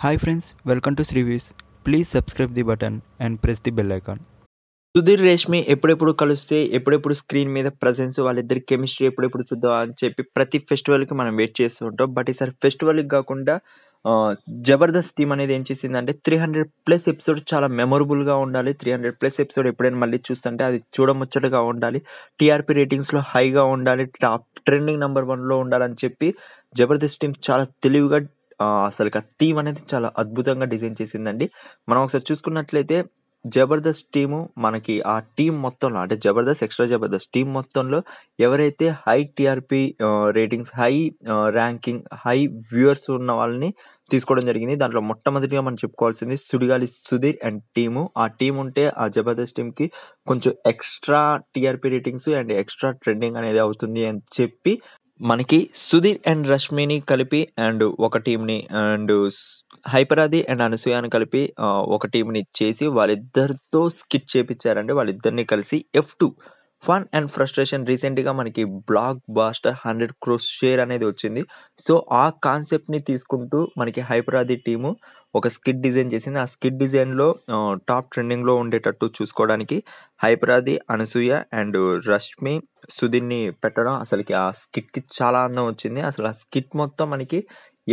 Hi friends, welcome to Srivis. Please subscribe the button and press the bell icon. Sudheer Reshmi ఎప్పుడెప్పుడు కలిస్తే ఎప్పుడెప్పుడు screen మీద presence వాళ్ళిద్దరి chemistry ఎప్పుడెప్పుడు చూద్దాం అని చెప్పి ప్రతి ఫెస్టివల్కి మనం వెయిట్ చేస్తూ ఉంటాం. బట్ ఈసారి ఫెస్టివల్కి కాకుండా జబర్దస్త్ టీమ్ అనేది ఏం చేసిందంటే 300+ ఎపిసోడ్ చాలా మెమొరబుల్గా ఉండాలి. 300+ ఎపిసోడ్ ఎప్పుడైనా మళ్ళీ చూస్తుంటే అది చూడముచ్చటగా ఉండాలి. టీఆర్పీ రేటింగ్స్లో హైగా ఉండాలి. టాప్ ట్రెండింగ్ నెంబర్ 1లో ఉండాలని చెప్పి జబర్దస్త్ టీం చాలా తెలివిగా అసలు ఆ థీమ్ అనేది చాలా అద్భుతంగా డిజైన్ చేసిందండి. మనం ఒకసారి చూసుకున్నట్లయితే జబర్దస్త్ టీము మనకి ఆ టీం మొత్తంలో అంటే జబర్దస్త్, ఎక్స్ట్రా జబర్దస్త్ టీం మొత్తంలో ఎవరైతే high TRP ratings, high ranking, high viewers ఉన్న వాళ్ళని తీసుకోవడం జరిగింది. దాంట్లో మొట్టమొదటిగా మనం చెప్పుకోవాల్సింది సుడిగాలి సుధీర్ అండ్ టీము. ఆ టీం ఉంటే ఆ జబర్దస్త్ టీంకి కొంచెం extra TRP ratings and extra trending అనేది అవుతుంది అని చెప్పి మనకి సుధీర్ అండ్ రష్మిని కలిపి అండ్ ఒక టీంని అండ్ హైపరాది అండ్ అనసూయని కలిపి ఒక టీంని చేసి వాళ్ళిద్దరితో స్కిట్ చేపించారండి. వాళ్ళిద్దరిని కలిసి F2 ఫన్ అండ్ ఫ్రస్ట్రేషన్ రీసెంట్గా మనకి బ్లాక్ బాస్టర్ 100 crores షేర్ అనేది వచ్చింది. సో ఆ కాన్సెప్ట్ని తీసుకుంటూ మనకి హైపరాది టీము ఒక స్కిట్ డిజైన్ చేసింది. ఆ స్కిట్ డిజైన్లో టాప్ ట్రెండింగ్లో ఉండేటట్టు చూసుకోవడానికి హైపరాది, అనసూయ అండ్ రష్మి, సుధీర్ని పెట్టడం అసలుకి ఆ స్కిట్కి చాలా అందం వచ్చింది. అసలు ఆ స్కిట్ మొత్తం మనకి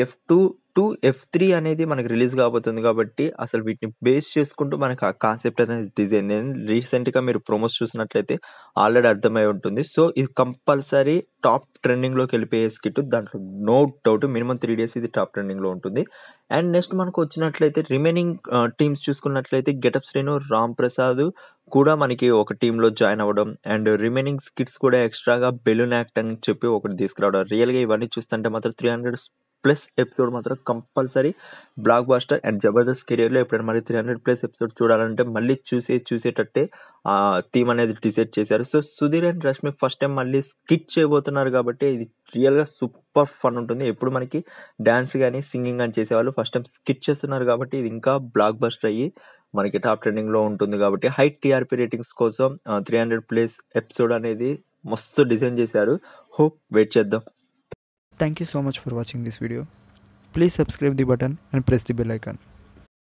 F2 టు F3 అనేది మనకి రిలీజ్ కాబోతుంది కాబట్టి అసలు వీటిని బేస్ చేసుకుంటూ మనకి ఆ కాన్సెప్ట్ అనేది డిజైన్ రీసెంట్గా మీరు ప్రోమోస్ చూసినట్లయితే ఆల్రెడీ అర్థమై ఉంటుంది. సో ఇది కంపల్సరీ టాప్ ట్రెండింగ్లోకి వెళ్ళిపోయే స్కిట్, దాంట్లో నో డౌట్ మినిమం 3 days ఇది టాప్ ట్రెండింగ్లో ఉంటుంది. అండ్ నెక్స్ట్ మనకు వచ్చినట్లయితే రిమైనింగ్ టీమ్స్ చూసుకున్నట్లయితే గెటప్ శ్రీను, రామ్ ప్రసాద్ కూడా మనకి ఒక టీంలో జాయిన్ అవ్వడం అండ్ రిమైనింగ్ స్కిట్స్ కూడా ఎక్స్ట్రాగా బెలూన్ యాక్ట్ అని చెప్పి ఒకటి తీసుకురావడం. రియల్గా ఇవన్నీ చూస్తుంటే మాత్రం 300+ ఎపిసోడ్ మాత్రం compulsory blockbuster and Jabardasth కెరియర్లో ఎప్పుడైనా మళ్ళీ 300+ ఎపిసోడ్ చూడాలంటే మళ్ళీ చూసేటట్టే ఆ థీమ్ అనేది డిసైడ్ చేశారు. So Sudheer and Rashmi first time మళ్ళీ స్కిట్ చేయబోతున్నారు కాబట్టి ఇది రియల్గా సూపర్ ఫన్ ఉంటుంది. ఎప్పుడు మనకి డ్యాన్స్ కానీ సింగింగ్ కానీ చేసేవాళ్ళు ఫస్ట్ టైం స్కిట్ చేస్తున్నారు కాబట్టి ఇది ఇంకా బ్లాక్ బస్టర్ అయ్యి మనకి టాప్ ట్రెండింగ్లో ఉంటుంది కాబట్టి హై టీఆర్పీ రేటింగ్స్ కోసం 300+ ఎపిసోడ్ అనేది మస్తు డిజైన్ చేశారు. హోప్ వెయిట్ చేద్దాం. Thank you so much for watching this video. Please subscribe the button and press the bell icon.